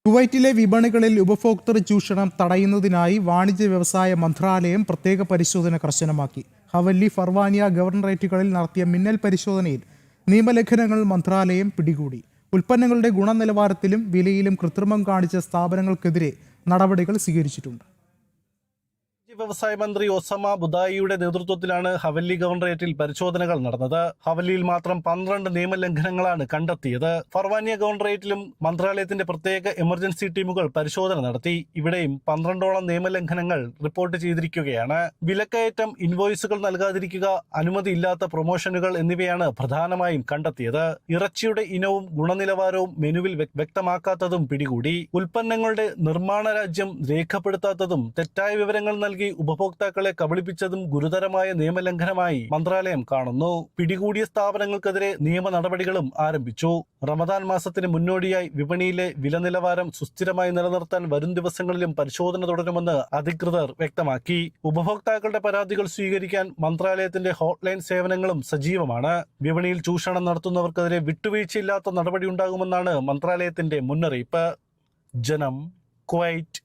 കുവൈറ്റിലെ വിപണികളിൽ ഉപഭോക്തൃ ചൂഷണം തടയുന്നതിനായി വാണിജ്യ വ്യവസായ മന്ത്രാലയം പ്രത്യേക പരിശോധന കർശനമാക്കി. ഹവല്ലി, ഫർവാനിയ ഗവർണറേറ്റുകളിൽ നടത്തിയ മിന്നൽ പരിശോധനയിൽ നിയമലംഘനങ്ങൾ മന്ത്രാലയം പിടികൂടി. ഉൽപ്പന്നങ്ങളുടെ ഗുണനിലവാരത്തിലും വിലയിലും കൃത്രിമം കാണിച്ച സ്ഥാപനങ്ങൾക്കെതിരെ നടപടികൾ സ്വീകരിച്ചിട്ടുണ്ട്. വ്യവസായ മന്ത്രി ഒസാമ ബുദായിയുടെ നേതൃത്വത്തിലാണ് ഹവല്ലി ഗവർണറേറ്റിൽ പരിശോധനകൾ നടന്നത്. ഹവല്ലിയിൽ മാത്രം 12 നിയമലംഘനങ്ങളാണ് കണ്ടെത്തിയത്. ഫർവാനിയ ഗവർണറേറ്റിലും മന്ത്രാലയത്തിന്റെ പ്രത്യേക എമർജൻസി ടീമുകൾ പരിശോധന നടത്തി. ഇവിടെയും 12ഓളം നിയമലംഘനങ്ങൾ റിപ്പോർട്ട് ചെയ്തിരിക്കുകയാണ്. വിലക്കയറ്റം, ഇൻവോയ്സുകൾ നൽകാതിരിക്കുക, അനുമതിയില്ലാത്ത പ്രൊമോഷനുകൾ എന്നിവയാണ് പ്രധാനമായും കണ്ടെത്തിയത്. ഇറച്ചിയുടെ ഇനവും ഗുണനിലവാരവും മെനുവിൽ വ്യക്തമാക്കാത്തതും പിടികൂടി. ഉൽപ്പന്നങ്ങളുടെ നിർമ്മാണ രാജ്യം രേഖപ്പെടുത്താത്തതും തെറ്റായ വിവരങ്ങൾ നൽകി ഉപഭോക്താക്കളെ കബളിപ്പിച്ചതും ഗുരുതരമായ നിയമലംഘനമായി മന്ത്രാലയം കാണുന്നു. പിടികൂടിയ സ്ഥാപനങ്ങൾക്കെതിരെ നിയമ നടപടികളും ആരംഭിച്ചു. റമദാൻ മാസത്തിന് മുന്നോടിയായി വിപണിയിലെ വില നിലവാരം സുസ്ഥിരമായി നിലനിർത്താൻ വരും ദിവസങ്ങളിലും പരിശോധന തുടരുമെന്ന് അധികൃതർ വ്യക്തമാക്കി. ഉപഭോക്താക്കളുടെ പരാതികൾ സ്വീകരിക്കാൻ മന്ത്രാലയത്തിന്റെ ഹോട്ട്ലൈൻ സേവനങ്ങളും സജീവമാണ്. വിപണിയിൽ ചൂഷണം നടത്തുന്നവർക്കെതിരെ വിട്ടുവീഴ്ചയില്ലാത്ത നടപടി ഉണ്ടാകുമെന്നാണ് മന്ത്രാലയത്തിന്റെ മുന്നറിയിപ്പ്. ജനം, കുവൈറ്റ്.